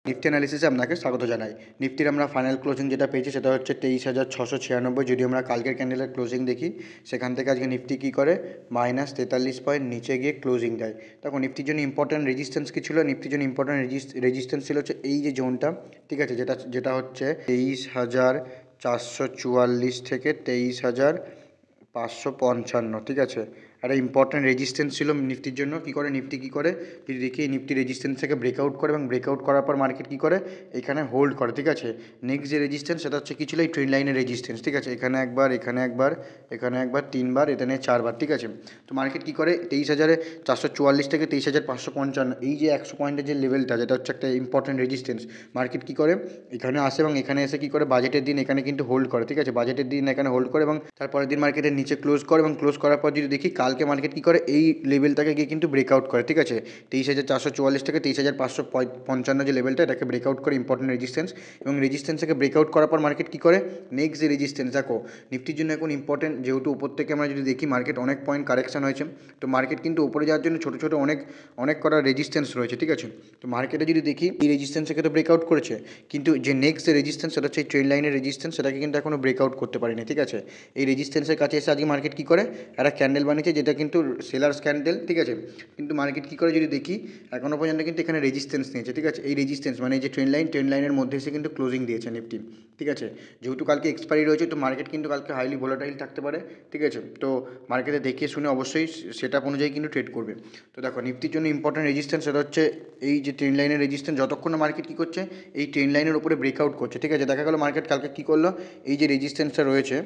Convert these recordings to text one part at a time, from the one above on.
Nifty অ্যানালিসিসে আপনাকে স্বাগত জানাই। নিফটির আমরা ফাইনাল ক্লোজিং যেটা পেয়েছি সেটা হচ্ছে 23,696। যদি আমরা কালকের ক্যান্ডেলের ক্লোজিং দেখি, সেখান থেকে আজকে নিফটি কী করে -43 পয়েন্ট নিচে গিয়ে ক্লোজিং দেয়। দেখো নিফটির জন্য ইম্পর্ট্যান্ট রেজিস্ট্যান্স কী ছিল? নিফটির জন্য ইম্পর্ট্যান্ট রেজিস্ট্যান্স ছিল হচ্ছে এই যে জোনটা, ঠিক আছে, যেটা হচ্ছে 23,444 থেকে 23,555, ঠিক আছে। একটা ইম্পর্ট্যান্ট রেজিস্ট্যান্স ছিল নিফটির জন্য। নিফটি কী করে যদি দেখি, নিফটি রেজিস্ট্যান্স থেকে ব্রেকআউট করে এবং ব্রেকআউট করার পর মার্কেট কী করে এখানে হোল্ড করে, ঠিক আছে। নেক্সট যে রেজিস্ট্যান্স সেটা হচ্ছে কী ছিল, এই ট্রেন্ড লাইনের রেজিস্ট্যান্স, ঠিক আছে। এখানে একবার, এখানে একবার, এখানে একবার, তিনবার, এখানে চারবার, ঠিক আছে। তো মার্কেট কী করে 23,444 থেকে 23,555, এই যে 100 পয়েন্টের যে লেভেলটা, যেটা হচ্ছে একটা ইম্পর্ট্যান্ট রেজিস্ট্যান্স, মার্কেট কী করে এখানে আসে এবং এখানে এসে কী করে বাজেটের দিন এখানে কিন্তু হোল্ড করে, ঠিক আছে। বাজেটের দিন এখানে হোল্ড করে এবং তারপরের দিন মার্কেটের নিচে ক্লোজ করে এবং ক্লোজ করার পর যদি দেখি কালকে মার্কেট কী করে এই লেভেলটাকে গিয়ে কিন্তু ব্রেকআউট করে, ঠিক আছে। 23,444 থেকে 23,555 যে লেভেলটা, এটাকে ব্রেকআউট করে ইম্পর্টেন্ট রেজিস্ট্যান্স, এবং রেজিস্ট্যান্স থেকে ব্রেকআউট করার পর মার্কেট কী করে নেক্সট যে রেজিস্ট্যান্স, দেখো নিফটির জন্য এখন ইম্পর্টেন্ট, যেহেতু উপর থেকে আমরা যদি দেখি মার্কেট অনেক পয়েন্ট কারেকশন হয়েছে, তো মার্কেট কিন্তু উপরে যাওয়ার জন্য ছোটো ছোটো অনেক কটা রেজিস্ট্যান্স রয়েছে, ঠিক আছে। তো মার্কেটে যদি দেখি এই রেজিস্ট্যান্সকে তো ব্রেকআউট করেছে, কিন্তু যে নেক্সট যে রেজিস্ট্যান্স সেটা হচ্ছে এই ট্রেন্ড লাইনের রেজিস্ট্যান্স, সেটাকে কিন্তু এখনও ব্রেকআউট করতে পারেনি, ঠিক আছে। এই রেজিস্ট্যান্সের কাছে এসে আজকে মার্কেট কী করে একটা ক্যান্ডেল বানিয়েছে, যেটা কিন্তু সেলার্স ক্যান্ডেল, ঠিক আছে। কিন্তু মার্কেট কী করে যদি দেখি এখনও পর্যন্ত কিন্তু এখানে রেজিস্ট্যান্স নিয়েছে, ঠিক আছে। এই রেজিস্ট্যান্স মানে এই যে ট্রেন্ড লাইনের মধ্যে এসে কিন্তু ক্লোজিং দিয়েছে নিফটি, ঠিক আছে। যেহেতু কালকে এক্সপায়ারি রয়েছে, তো মার্কেট কিন্তু কালকে হাইলি ভোলাটাইল থাকতে পারে, ঠিক আছে। তো মার্কেটে দেখিয়ে শুনে অবশ্যই সেটা অনুযায়ী কিন্তু ট্রেড করবে। তো দেখো নিফটির জন্য ইম্পর্টেন্ট রেজিস্ট্যান্স সেটা হচ্ছে এই যে ট্রেন্ড লাইনের রেজিস্ট্যান্স, যতক্ষণ না মার্কেট কী করছে এই ট্রেন্ড লাইনের উপরে ব্রেকআউট করছে, ঠিক আছে। দেখা গেল মার্কেট কালকে কী করলো, এই যে রেজিস্ট্যান্সটা রয়েছে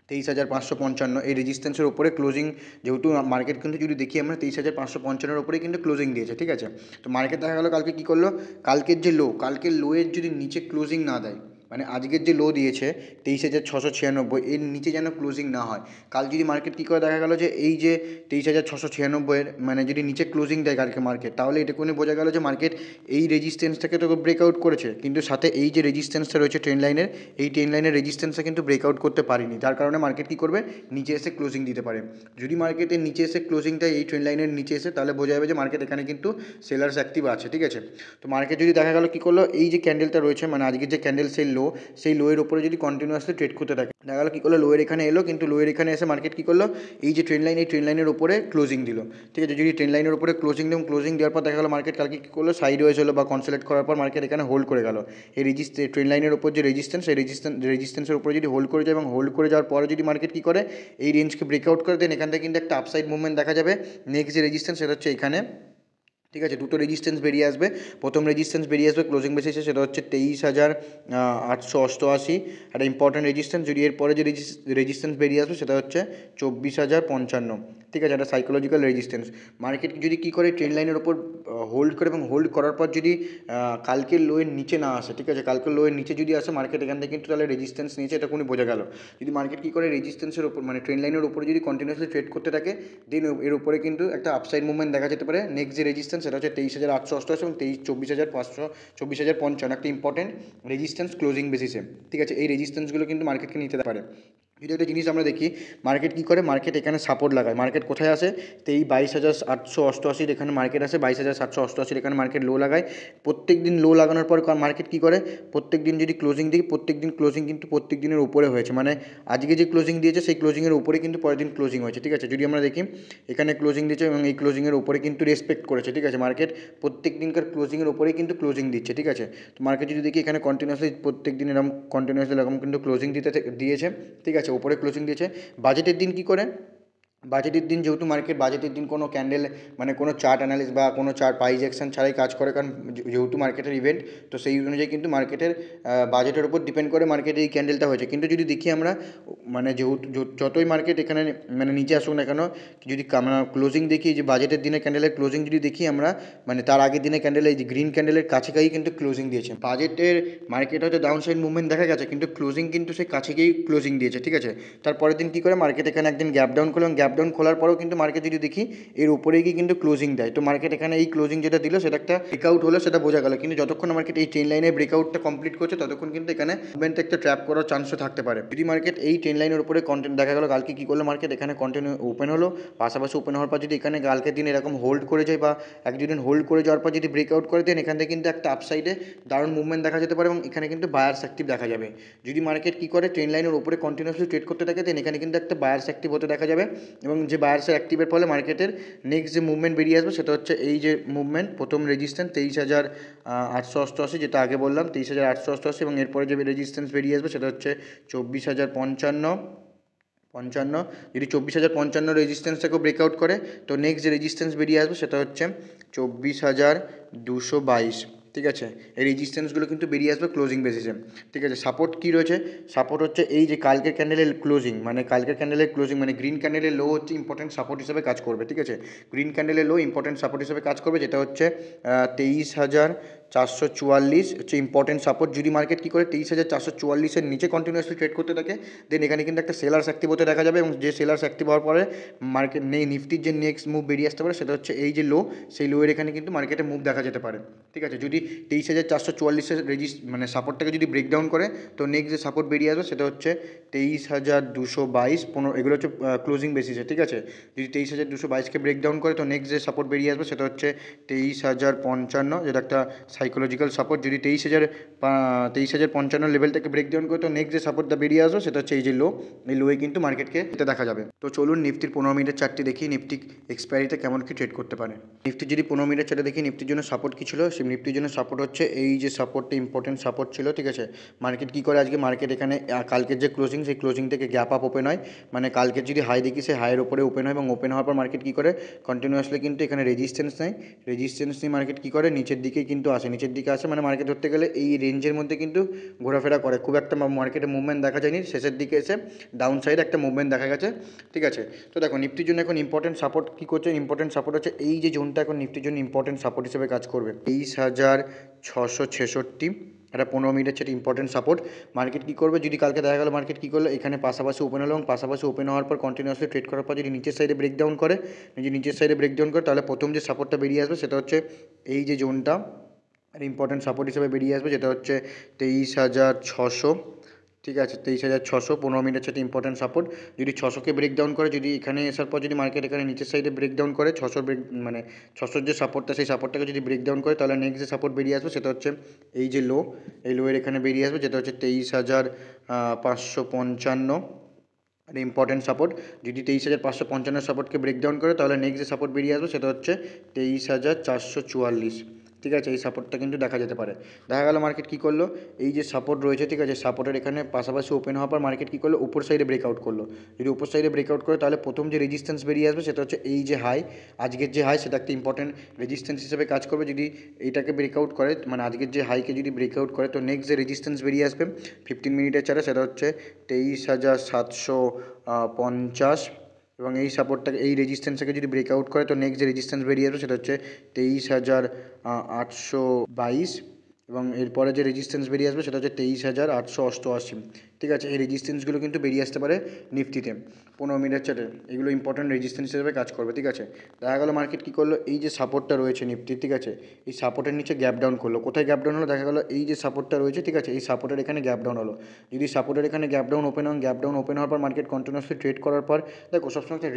23,555, এই রেজিস্ট্যান্সের ওপরে ক্লোজিং, যেহেতু মার্কেট কিন্তু যদি দেখি আমরা 23,555 ওপরেই কিন্তু ক্লোজিং দিয়েছে, ঠিক আছে। তো মার্কেট দেখা গেলো কালকে কী করলো, কালকের লোয়ের যদি নিচে ক্লোজিং না দেয়, মানে আজকের যে লো দিয়েছে 23,696, এর নিচে যেন ক্লোজিং না হয়। কাল যদি মার্কেট কী করে দেখা গেলো যে এই যে 23,696-এর মানে যদি নিচে ক্লোজিং দেয় কালকে মার্কেট, তাহলে এটুকুনি বোঝা গেল যে মার্কেট এই রেজিস্ট্যান্সটাকে তো ব্রেকআউট করেছে, কিন্তু সাথে এই যে রেজিস্ট্যান্সটা রয়েছে ট্রেন্ড লাইনের, এই ট্রেন্ড লাইনের রেজিস্ট্যান্সটা কিন্তু ব্রেকআউট করতে পারেনি, যার কারণে মার্কেট কী করবে নিচে এসে ক্লোজিং দিতে পারে। যদি মার্কেটের নিচে এসে ক্লোজিং দেয় এই ট্রেন্ড লাইনের নিচে এসে, তাহলে বোঝা যাবে যে মার্কেট এখানে কিন্তু সেলার্স অ্যাক্টিভ আছে, ঠিক আছে। তো মার্কেট যদি দেখা গেল কী করলো, এই যে ক্যান্ডেলটা রয়েছে মানে আজকের যে ক্যান্ডেল সেই লোয়ের ওপরে যদি কন্টিনিউয়াসলি ট্রেড করতে থাকে, দেখা গেলো কী করলো লোয়ের এখানে এলো, কিন্তু লোয়ের এখানে এসে মার্কেট কী করলো এই যে ট্রেন্ড লাইন, এই ট্রেন্ড লাইনের ওপরে ক্লোজিং দিল, ঠিক আছে। যদি ট্রেন্ড লাইনের ওপরে ক্লোজিং দেওয়ার পর দেখা গেলো মার্কেট কালকে কী করলো সাইড ওয়েজ হলো বা কনসোলেট করার পর মার্কেট এখানে হোল্ড করে গেল। এই ট্রেন্ড লাইনের ওপর যে রেজিস্ট্যান্স, সেই রেজিস্ট্যান্সের উপরে যদি হোল্ড করে যায় এবং হোল্ড করে যাওয়ার পরে যদি মার্কেট কী করে এই রেঞ্জকে ব্রেকআউট করে দেন, এখান থেকে কিন্তু একটা আপসাইড মুভমেন্ট দেখা যাবে। নেক্সট যে রেজিস্ট্যান্স সেটা হচ্ছে এখানে, ঠিক আছে। দুটো রেজিস্ট্যান্স বেরিয়ে আসবে। প্রথম রেজিস্ট্যান্স বেরিয়ে আসবে ক্লোজিং বেসিসে, সেটা হচ্ছে 23,888, একটা ইম্পর্টেন্ট রেজিস্ট্যান্স। যদি এরপরে যে রেজিস্ট্যান্স বেরিয়ে আসবে সেটা হচ্ছে 24,055, ঠিক আছে, একটা সাইকোলজিক্যাল রেজিস্ট্যান্স। মার্কেট যদি কী করে ট্রেন্ড লাইনের ওপর হোল্ড করে এবং হোল্ড করার পর যদি কালকের লোয়ের নিচে না আসে, ঠিক আছে, কালকের লোয়ের নিচে যদি আসে মার্কেট এখান থেকে কিন্তু তাহলে রেজিস্ট্যান্স নিয়েছে, এটা কোনো বোঝা গেল। যদি মার্কেট কী করে রেজিস্ট্যান্সের ওপর মানে ট্রেন্ড লাইনের উপরে যদি কন্টিনিউয়াসলি ট্রেড করতে থাকে, দেন এর উপরে কিন্তু একটা আপসাইড মুভমেন্ট দেখা যেতে পারে। নেক্সট যে রেজিস্ট্যান্স সেটা হচ্ছে 23,888 এবং 24,555, একটা ইম্পর্টেন্ট রেজিস্ট্যান্স ক্লোজিং বেসিসে, ঠিক আছে। এই রেজিস্ট্যান্সগুলো কিন্তু মার্কেটকে নিতে পারে। যদি একটা জিনিস আমরা দেখি মার্কেট কী করে, মার্কেট এখানে সাপোর্ট লাগায়, মার্কেট কোথায় আসে তো এই 22,888 এখানে মার্কেট আসে, 22,788 এখানে মার্কেট লো লাগায়। প্রত্যেক দিন লো লাগানোর পর মার্কেট কী করে প্রত্যেক দিন যদি ক্লোজিং দিই, প্রত্যেক দিন ক্লোজিং কিন্তু প্রত্যেক দিনের উপরে হয়েছে, মানে আজকে যে ক্লোজিং দিয়েছে সেই ক্লোজিংয়ের উপরে কিন্তু পরের দিন ক্লোজিং হয়েছে, ঠিক আছে। যদি আমরা দেখি এখানে ক্লোজিং দিয়েছে এবং এই ক্লোজিংয়ের উপরে কিন্তু রেসপেক্ট করেছে, ঠিক আছে। মার্কেট প্রত্যেক দিনকার ক্লোজিংয়ের উপরেই কিন্তু ক্লোজিং দিচ্ছে, ঠিক আছে। তো মার্কেট যদি দেখি এখানে কন্টিনিউয়াসলি প্রত্যেক দিন এরকম কিন্তু ক্লোজিং দিয়েছে, ঠিক আছে, ওপরে ক্লোজিং দিয়েছে। বাজেটের দিন কী করে, বাজেটের দিন যেহেতু মার্কেট বাজেটের দিন কোনো ক্যান্ডেল মানে কোনো চার্ট অ্যানালিস বা কোনো চার্ট প্রাইস অ্যাকশন ছাড়াই কাজ করে, কারণ যেহেতু মার্কেটের ইভেন্ট, তো সেই অনুযায়ী কিন্তু মার্কেটের বাজেটের উপর ডিপেন্ড করে মার্কেটে এই ক্যান্ডেলটা হয়েছে। কিন্তু যদি দেখি আমরা মানে যেহেতু যতই মার্কেট এখানে মানে নিচে আসুক না কেন, যদি আমরা ক্লোজিং দেখি যে বাজেটের দিনে ক্যান্ডেলের ক্লোজিং যদি দেখি আমরা মানে তার আগের দিনে ক্যান্ডেল এই যে গ্রিন ক্যান্ডেলের কাছাকাছি কিন্তু ক্লোজিং দিয়েছে। বাজেটের মার্কেট হয়তো ডাউন সাইড মুভমেন্ট দেখা গেছে, কিন্তু ক্লোজিং কিন্তু সেই কাছে গিয়েই ক্লোজিং দিয়েছে, ঠিক আছে। তারপরের দিন কী করে মার্কেট এখানে একদিন গ্যাপ ডাউন করলো এবং গ্যাপ ডাউন খোলার পরেও কিন্তু মার্কেট যদি দেখি এর উপরেই গিয়ে কিন্তু ক্লোজিং দেয়। তো মার্কেট এখানে এই ক্লোজিং যেটা দিল সেটা একটা ব্রেকআউট হলো, সেটা বোঝা গেল। কিন্তু যতক্ষণ মার্কেট এই ট্রেন লাইনের ব্রেকআউটটা কমপ্লিট করছে ততক্ষণ কিন্তু এখানে মুভমেন্টে একটা ট্র্যাপ করার চান্সও থাকতে পারে। যদি মার্কেট এই ট্রেন লাইনের উপরে কন্টেন্ট দেখা গেল, কালকে কী করলো মার্কেট, এখানে কন্টিনিউ ওপেন হলো, পাশাপাশি ওপেন হওয়ার পর যদি এখানে কালকের দিন এরকম হোল্ড করে যায় বা এক দুদিন হোল্ড করে যাওয়ার পর যদি ব্রেকআউট করে দেন, এখান থেকে কিন্তু একটা আপসাইডে দারুণ মুভমেন্ট দেখা যেতে পারে এবং এখানে কিন্তু বায়ার্স অ্যাক্টিভ দেখা যাবে। যদি মার্কেট কী করে ট্রেন লাইনের উপরে কন্টিনিউসলি ট্রেড করতে থাকে দেন এখানে কিন্তু একটা বায়ার্স অ্যাক্টিভ হতে দেখা যাবে এবং যে বায়ার্সের অ্যাক্টিভের ফলে মার্কেটের নেক্সট যে মুভমেন্ট বেরিয়ে আসবে সেটা হচ্ছে এই যে মুভমেন্ট, প্রথম রেজিস্ট্যান্স 23,888, যেটা আগে বললাম 23,888, এবং এরপরে যে রেজিস্ট্যান্স বেরিয়ে আসবে সেটা হচ্ছে 24,055। যদি 24,055 রেজিস্ট্যান্সটাকেও ব্রেকআউট করে তো নেক্সট যে রেজিস্ট্যান্স বেরিয়ে আসবে সেটা হচ্ছে 24,222। ঠিক আছে, এই রেজিস্ট্যান্সগুলো কিন্তু বেরিয়ে আসবে ক্লোজিং বেসিসে। ঠিক আছে, সাপোর্ট কী রয়েছে, সাপোর্ট হচ্ছে এই যে কালকের ক্যান্ডেলের ক্লোজিং, মানে কালকের ক্যান্ডেলের ক্লোজিং মানে গ্রিন ক্যান্ডেলের লো হচ্ছে ইম্পর্টেন্ট সাপোর্ট হিসেবে কাজ করবে। ঠিক আছে, গ্রিন ক্যান্ডেলের লো ইম্পর্টেন্ট সাপোর্ট হিসেবে কাজ করবে, যেটা হচ্ছে 23,444 হচ্ছে ইম্পর্টেন্ট সাপোর্ট। যদি মার্কেট কী করে 23,444-এর নিচে কন্টিনিউয়াসলি ট্রেড করতে থাকে দেন এখানে কিন্তু একটা সেলার্স অ্যাক্টিভ হতে দেখা যাবে এবং যে সেলার্স অ্যাক্টিভ হওয়ার পরে মার্কেট নিফটির যে নেক্সট মুভ বেরিয়ে আসতে পারে সেটা হচ্ছে এই যে লো, সেই লোয়ের এখানে কিন্তু মার্কেটে মুভ দেখা যেতে পারে। ঠিক আছে, যদি 23,444-এর মানে সাপোর্টটাকে যদি ব্রেকডাউন করে তো নেক্সট যে সাপোর্ট বেরিয়ে আসবে সেটা হচ্ছে 23,222, এগুলো হচ্ছে ক্লোজিং বেসিসে। ঠিক আছে, যদি 23,222-কে ব্রেকডাউন করে তো নেক্সট যে সাপোর্ট বেরিয়ে আসবে সেটা হচ্ছে 23,055, যেটা একটা সাইকোলজিক্যাল সাপোর্ট। যদি 23,055 লেভেলটাকে ব্রেকডাউন করে তো নেক্সট যে সাপোর্টটা বেরিয়ে আসবে সেটা হচ্ছে এই যে লো, এই লোয়ে কিন্তু মার্কেটকে এটা দেখা যাবে। তো চলুন নিফটির 15 মিনিটের চার্টটি দেখি নিফটি এক্সপায়ারিতে কেমন কি ট্রেড করতে পারে। নিফটির যদি 15 মিনিটের চার্টে দেখি নিফটির জন্য সাপোর্ট কী ছিল, সেই নিফটির জন্য সাপোর্ট হচ্ছে এই যে সাপোর্টটা ইম্পর্টেন্ট সাপোর্ট ছিল। ঠিক আছে, মার্কেট কী করে আজকে মার্কেট এখানে কালকের যে ক্লোজিং সেই ক্লোজিং থেকে গ্যাপ আপ ওপেন হয়, মানে কালকের যদি হাই দেখি সেই হাইয়ের ওপরে ওপেন হয় এবং ওপেন হওয়ার পর মার্কেট কী করে কন্টিনিউয়াসলি কিন্তু এখানে রেজিস্ট্যান্স নেয়, রেজিস্ট্যান্স নিয়ে মার্কেট কী করে নিচের দিকেই কিন্তু আসে, নিচের দিকে আসে মানে মার্কেট ধরতে গেলে এই রেঞ্জের মধ্যে কিন্তু ঘোরাফেরা করে, খুব একটা মার্কেটে মুভমেন্ট দেখা যায়নি, শেষের দিকে এসে ডাউন সাইডে একটা মুভমেন্ট দেখা গেছে। ঠিক আছে, তো দেখো নিফটির জন্য এখন ইম্পর্টেন্ট সাপোর্ট কী করছে, ইম্পর্টেন্ট সাপোর্ট হচ্ছে এই যে জোনটা এখন নিফটির জন্য ইম্পর্টেন্ট সাপোর্ট হিসেবে কাজ করবে 23,666, এটা 15 মিনিটের সেটা ইম্পর্টেন্ট সাপোর্ট। মার্কেট কী করবে, যদি কালকে দেখা গেলো মার্কেট কী করলো এখানে পাশাপাশি ওপেন হলো এবং পাশাপাশি ওপেন হওয়ার পর কন্টিনিউয়াসলি ট্রেড করার পর যদি নিচের সাইডে ব্রেকডাউন করে, যদি নিচের সাইডে ব্রেকডাউন করে তাহলে প্রথম যে সাপোর্টটা বেরিয়ে আসবে সেটা হচ্ছে এই যে জোনটা, আর ইম্পর্টেন্ট সাপোর্ট হিসেবে বেরিয়ে আসবে যেটা হচ্ছে 23,600। ঠিক আছে, 23,600 15 মিনিটের সাথে ইম্পর্টেন্ট সাপোর্ট। যদি 600-কে ব্রেকডাউন করে, যদি এখানে আসার পর যদি মার্কেট এখানে নিচের সাইডে ব্রেকডাউন করে 600 মানে 600 যে সাপোর্টটা সেই সাপোর্টটাকে যদি ব্রেকডাউন করে তাহলে নেক্সট যে সাপোর্ট বেরিয়ে আসবে সেটা হচ্ছে এই যে লো, এই লোয়ের এখানে বেরিয়ে আসবে যেটা হচ্ছে 23,555, আর ইম্পর্টেন্ট সাপোর্ট। যদি 23,555 সাপোর্টকে ব্রেকডাউন করে তাহলে নেক্সট যে সাপোর্ট বেরিয়ে আসবে সেটা হচ্ছে 23,444। ঠিক আছে, এই সাপোর্টটা কিন্তু দেখা যেতে পারে। দেখা গেল মার্কেট কী করলো, এই যে সাপোর্ট রয়েছে ঠিক আছে, সাপোর্টের এখানে পাশাপাশি ওপেন হওয়ার পর মার্কেট কী করলো উপর সাইডে ব্রেকআউট করলো। যদি উপর সাইডে ব্রেকআউট করে তাহলে প্রথম যে রেজিস্ট্যান্স বেরিয়ে আসবে সেটা হচ্ছে এই যে হাই, আজকের যে হাই সেটা একটা ইম্পর্টেন্ট রেজিস্ট্যান্স হিসেবে কাজ করবে। যদি এইটাকে ব্রেকআউট করে মানে আজকের যে হাইকে যদি ব্রেকআউট করে তো নেক্সট যে রেজিস্ট্যান্স বেরিয়ে আসবে 15 মিনিটের চারে সেটা হচ্ছে 23,750, এবং এই সাপোর্টটাকে এই রেজিস্ট্যান্সটাকে যদি ব্রেকআউট করে তো নেক্সট যে রেজিস্ট্যান্স বেরিয়ে আসবে সেটা হচ্ছে 23,822, এবং এরপরে যে রেজিস্ট্যান্স বেরিয়ে আসবে সেটা হচ্ছে 23,888। ঠিক আছে, এই রেজিস্ট্যান্সগুলো কিন্তু বেরিয়ে আসতে পারে নিফটিতে 15 মিনিটের চার্টে, এগুলো ইম্পর্টেন্ট রেজিস্ট্যান্স হিসেবে কাজ করবে। ঠিক আছে, দেখা গেলো মার্কেট কী করলো, এই যে সাপোর্টটা রয়েছে নিফটির ঠিক আছে, এই সাপোর্টের নিচে গ্যাপ ডাউন করলো। কোথায় গ্যাপ ডাউন হলো, দেখা গেলো এই যে সাপোর্টটা রয়েছে ঠিক আছে, এই সাপোর্টের এখানে গ্যাপ ডাউন হলো। যদি সাপোর্টের এখানে গ্যাপ ডাউন ওপেন হয়, গ্যাপ ডাউন ওপেন হওয়ার পর মার্কেট কন্টিনিউয়াসলি ট্রেড করার পর দেখো সবসময় একটা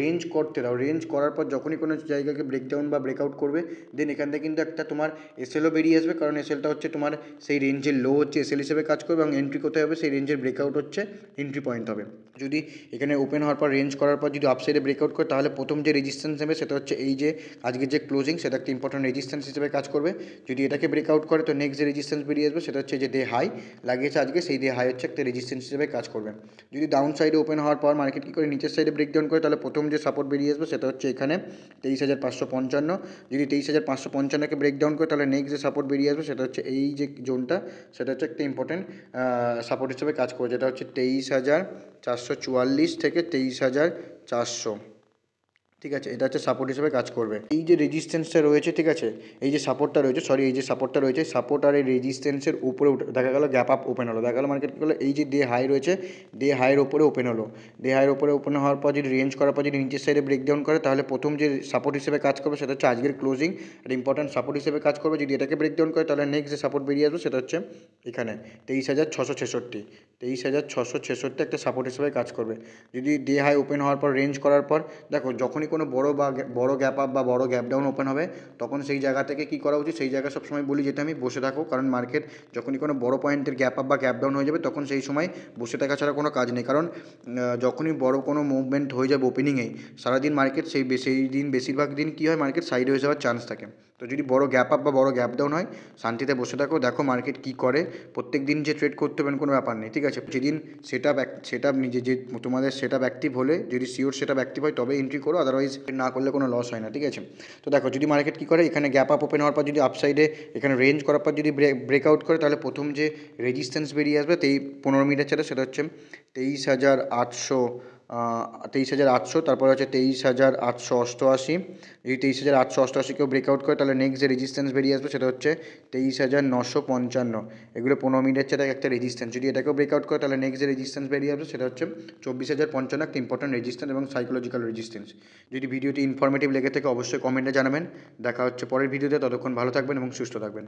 রেঞ্জ করতে দাও, রেঞ্জ করার পর যখনই কোনো জায়গাকে ব্রেকডাউন বা ব্রেকআউট করবে দেন এখান থেকে কিন্তু একটা তোমার এসএলও বেরিয়ে আসবে, কারণ এসএলটা হচ্ছে তোমার সেই রেঞ্জের লো হচ্ছে এসএল হিসেবে কাজ করবে এবং এন্ট্রি কোথায় হবে সেই রেঞ্জের ব্রেকআউট হচ্ছে এন্ট্রি পয়েন্ট হবে। যদি এখানে ওপেন হওয়ার পর রেঞ্জ করার পর যদি আপসাইডে ব্রেকআউট করে তাহলে প্রথম যে রেজিস্ট্যান্স নেবে সেটা হচ্ছে এই যে আজকের যে ক্লোজিং সেটা একটা ইম্পর্টেন্ট রেজিস্ট্যান্স হিসেবে কাজ করবে। যদি এটাকে ব্রেকআউট করে তো নেক্সট যে রেজিস্ট্যান্স বেরিয়ে আসবে সেটা হচ্ছে যে হাই লাগিয়েছে আজকে, সেই হাই হচ্ছে একটা রেজিস্ট্যান্স হিসেবে কাজ করবে। যদি ডাউন সাইডে ওপেন হওয়ার পর মার্কেট কী করে নিচের সাইডে ব্রেকডাউন করে তাহলে প্রথম যে সাপোর্ট বেরিয়ে আসবে সেটা হচ্ছে এখানে 23,555। যদি 23,555-কে ব্রেকডাউন করে তাহলে নেক্সট যে সাপোর্ট বেরিয়ে আসবে সেটা হচ্ছে এই যে জোনটা, সেটা হচ্ছে একটা ইম্পর্টেন্ট সাপোর্ট হিসেবে কাজ করবে, যেটা হচ্ছে 23,444 থেকে 23,400। ঠিক আছে, এটা হচ্ছে সাপোর্ট হিসেবে কাজ করবে। এই যে রেজিস্ট্যান্সটা রয়েছে, ঠিক আছে, এই যে সাপোর্টটা রয়েছে, সরি এই যে সাপোর্টটা রয়েছে, সাপোর্ট আর এই রেজিস্ট্যান্সের উপরে দেখা গেল গ্যাপ আপ ওপেন হলো, দেখা গেলো মার্কেট কী হলো, এই যে ডে হাই রয়েছে, ডে হাইয়ের ওপরে ওপেন হলো, ডে হাইয়ের ওপরে ওপেন হওয়ার পর যদি রেঞ্জ করার পর যদি নিচের সাইডে ব্রেকডাউন করে, তাহলে প্রথম যে সাপোর্ট হিসেবে কাজ করবে সেটা হচ্ছে আজকের ক্লোজিং, আর ইম্পর্টেন্ট সাপোর্ট হিসেবে কাজ করবে। যদি এটাকে ব্রেকডাউন করে তাহলে নেক্সট যে সাপোর্ট বেরিয়ে আসবে সেটা হচ্ছে এখানে 23,666, 23,666 একটা সাপোর্ট হিসেবে কাজ করবে। যদি ডে হাই ওপেন হওয়ার পর রেঞ্জ করার পর, দেখো যখনই কোনো বড় গ্যাপ আপ বা বড় গ্যাপ ডাউন ওপেন হবে, তখন সেই জায়গা থেকে কী করা উচিত, সেই জায়গায় সবসময় বলি যেটা আমি, বসে থাকো। কারণ মার্কেট যখনই কোনো বড় পয়েন্টের গ্যাপ আপ বা গ্যাপ ডাউন হয়ে যাবে, তখন সেই সময় বসে থাকা ছাড়া কোনো কাজ নেই। কারণ যখনই বড় কোনো মুভমেন্ট হয়ে যাবে ওপেনিংয়েই, সারাদিন মার্কেট সেই দিন বেশিরভাগ দিন কী হয়, মার্কেট সাইড হয়ে যাওয়ার চান্স থাকে। তো যদি বড় গ্যাপ আপ বা বড় গ্যাপ ডাউন হয়, শান্তিতে বসে থাকো, দেখো মার্কেট কী করে। প্রত্যেক দিন যে ট্রেড করতে পারেন কোনো ব্যাপার নেই, ঠিক আছে। যেদিন সেটা নিজে যে তোমাদের সেটা অ্যাক্টিভ হলে, যদি শিওর সেটা অ্যাক্টিভ হয় তবে এন্ট্রি করো, আদারওয়াইজ না করলে কোনো লস হয় না, ঠিক আছে। তো দেখো যদি মার্কেট কী করে, এখানে গ্যাপ আপ ওপেন হওয়ার পর যদি আপসাইডে এখানে রেঞ্জ করার পর যদি ব্রেকআউট করে, তাহলে প্রথম যে রেজিস্ট্যান্স বেরিয়ে আসবে 15 মিনিটের ছেড়ে, সেটা হচ্ছে 23,800, 23,800, তারপর হচ্ছে 23,888। যদি 23,888কেও ব্রেকআউট করে, তাহলে নেক্সট যে রেজিস্ট্যান্স বেরিয়ে আসবে সেটা হচ্ছে 23,955। এগুলো 15 মিনিটের ছেড়ে একটা রেজিস্ট্যান্স। যদি এটাকেও ব্রেকআউট করে, তাহলে নেক্সট যে রেজিস্ট্যান্স বেরিয়ে আসবে সেটা হচ্ছে 24,055, একটা ইম্পর্টেন্ট রেজিস্ট্যান্স এবং সাইকোলজিক্যাল রেজিস্ট্যান্স। যদি ভিডিওটি ইনফরমেটিভ লেগে থাকে অবশ্যই কমেন্টে জানাবেন। দেখা হচ্ছে পরের ভিডিওতে, ততক্ষণ ভালো থাকবেন এবং সুস্থ থাকবেন।